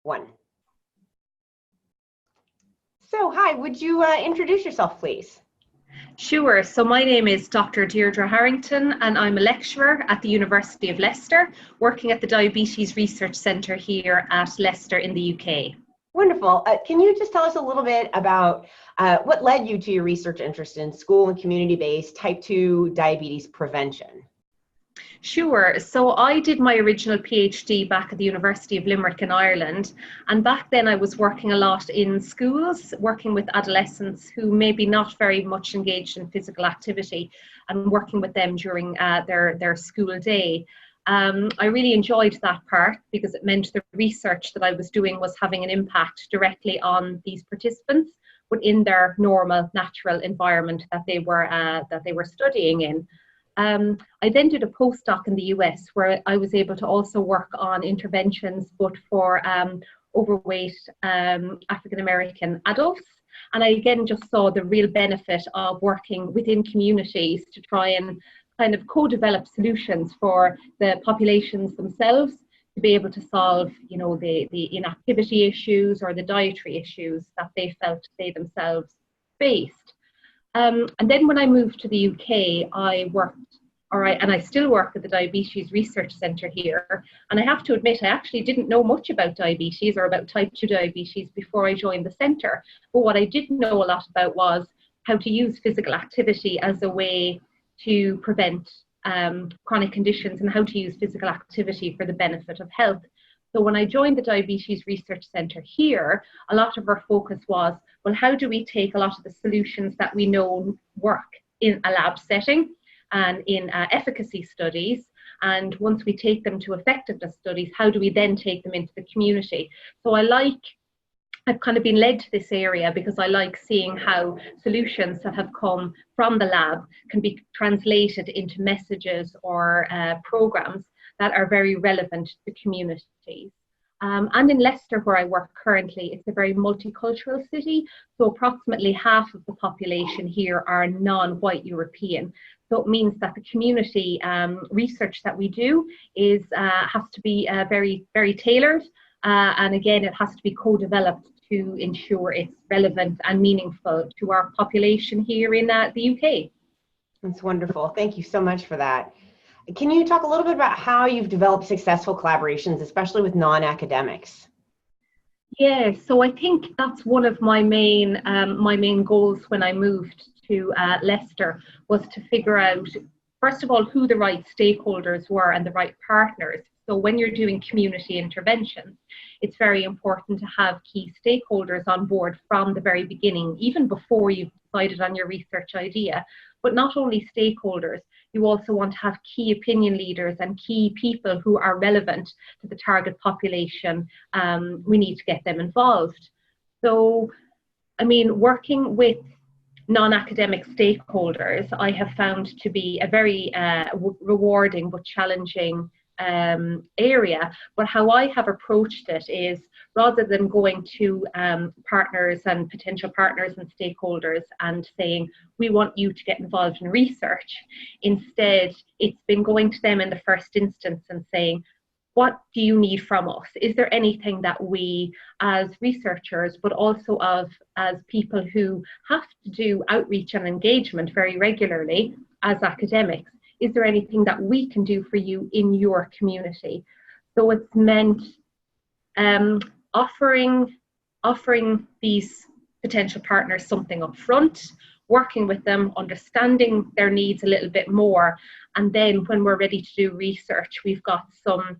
One. So, hi, would you introduce yourself, please? Sure. So my name is Dr. Deirdre Harrington, and I'm a lecturer at the University of Leicester, working at the Diabetes Research Centre here at Leicester in the UK. Wonderful. Can you just tell us a little bit about what led you to your research interest in school and community-based type 2 diabetes prevention? Sure. So I did my original PhD back at the University of Limerick in Ireland. And back then I was working a lot in schools, working with adolescents who may be not very much engaged in physical activity, and working with them during their school day. I really enjoyed that part because it meant the research that I was doing was having an impact directly on these participants, but in their normal, natural environment that they were studying in. I then did a postdoc in the US where I was able to also work on interventions, but for overweight African American adults. And I again just saw the real benefit of working within communities to try and kind of co-develop solutions for the populations themselves to be able to solve, you know, the inactivity issues or the dietary issues that they felt they themselves faced. And then when I moved to the UK, and I still work at the Diabetes Research Centre here. And I have to admit, I actually didn't know much about diabetes or about type 2 diabetes before I joined the centre. But what I did know a lot about was how to use physical activity as a way to prevent chronic conditions and how to use physical activity for the benefit of health. So when I joined the Diabetes Research Centre here, a lot of our focus was, well, how do we take a lot of the solutions that we know work in a lab setting and in efficacy studies, and once we take them to effectiveness studies, how do we then take them into the community? So I've kind of been led to this area because I like seeing how solutions that have come from the lab can be translated into messages or programs that are very relevant to communities. And in Leicester, where I work currently, it's a very multicultural city. So approximately half of the population here are non-white European. So it means that the community research that we do has to be very, very tailored. And again, it has to be co-developed to ensure it's relevant and meaningful to our population here in the UK. That's wonderful. Thank you so much for that. Can you talk a little bit about how you've developed successful collaborations, especially with non-academics? Yeah, so I think that's one of my main goals when I moved to Leicester, was to figure out, first of all, who the right stakeholders were and the right partners. So when you're doing community interventions, it's very important to have key stakeholders on board from the very beginning, even before you've decided on your research idea. But not only stakeholders, you also want to have key opinion leaders and key people who are relevant to the target population. We need to get them involved. So, I mean, working with non-academic stakeholders, I have found to be a very rewarding but challenging area. But how I have approached it is, rather than going to partners and potential partners and stakeholders and saying, we want you to get involved in research, instead it's been going to them in the first instance and saying, what do you need from us? Is there anything that we as researchers, but also as people who have to do outreach and engagement very regularly as academics, is there anything that we can do for you in your community? So it's meant offering these potential partners something up front, working with them, understanding their needs a little bit more, and then when we're ready to do research, we've got some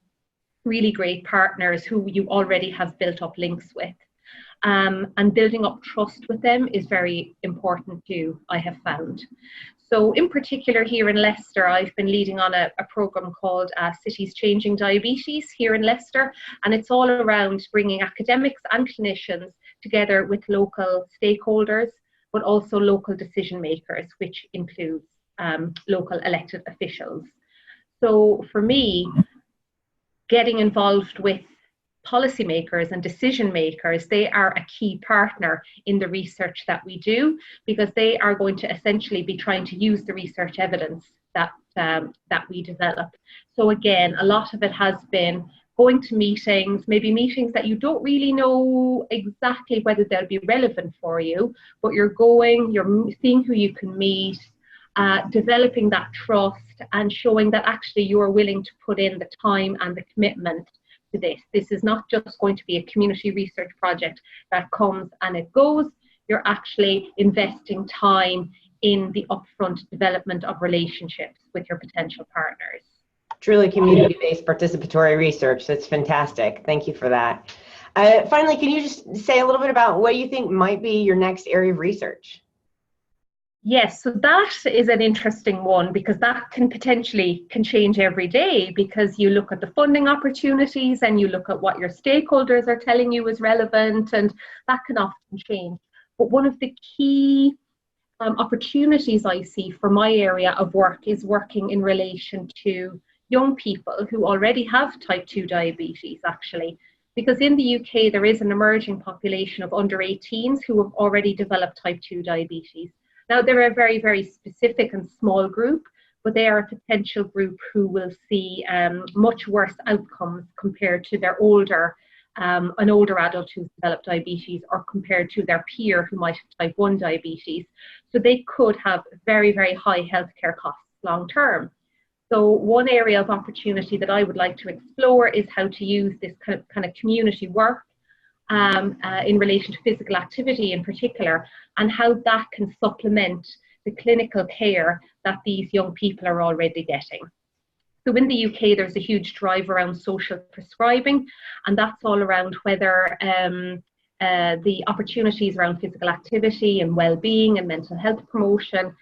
really great partners who you already have built up links with. And building up trust with them is very important too, I have found. So in particular here in Leicester, I've been leading on a program called Cities Changing Diabetes here in Leicester, and it's all around bringing academics and clinicians together with local stakeholders, but also local decision makers, which includes local elected officials. So for me, getting involved with policymakers and decision makers, they are a key partner in the research that we do, because they are going to essentially be trying to use the research evidence that we develop. So again, a lot of it has been going to meetings, maybe meetings that you don't really know exactly whether they'll be relevant for you, but you're going, you're seeing who you can meet, developing that trust and showing that actually you are willing to put in the time and the commitment to this. This is not just going to be a community research project that comes and it goes. You're actually investing time in the upfront development of relationships with your potential partners. Truly community-based participatory research. That's fantastic. Thank you for that. Finally, can you just say a little bit about what you think might be your next area of research? Yes, so that is an interesting one because that can potentially change every day, because you look at the funding opportunities and you look at what your stakeholders are telling you is relevant, and that can often change. But one of the key opportunities I see for my area of work is working in relation to young people who already have type 2 diabetes, actually. Because in the UK, there is an emerging population of under 18s who have already developed type 2 diabetes. Now, they're a very, very specific and small group, but they are a potential group who will see much worse outcomes compared to their an older adult who's developed diabetes, or compared to their peer who might have type 1 diabetes. So they could have very, very high healthcare costs long term. So one area of opportunity that I would like to explore is how to use this kind of community work in relation to physical activity in particular, and how that can supplement the clinical care that these young people are already getting. So in the UK, there's a huge drive around social prescribing, and that's all around whether the opportunities around physical activity and well-being and mental health promotion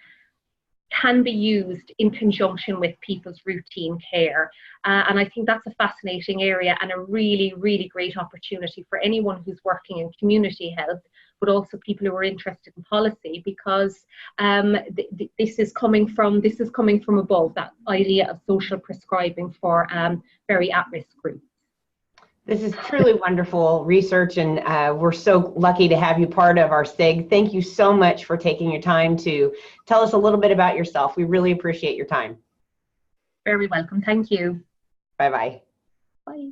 can be used in conjunction with people's routine care. And I think that's a fascinating area and a really, really great opportunity for anyone who's working in community health, but also people who are interested in policy, because this is coming from above, that idea of social prescribing for very at-risk groups. This is truly wonderful research, and we're so lucky to have you part of our SIG. Thank you so much for taking your time to tell us a little bit about yourself. We really appreciate your time. Very welcome. Thank you. Bye-bye. Bye.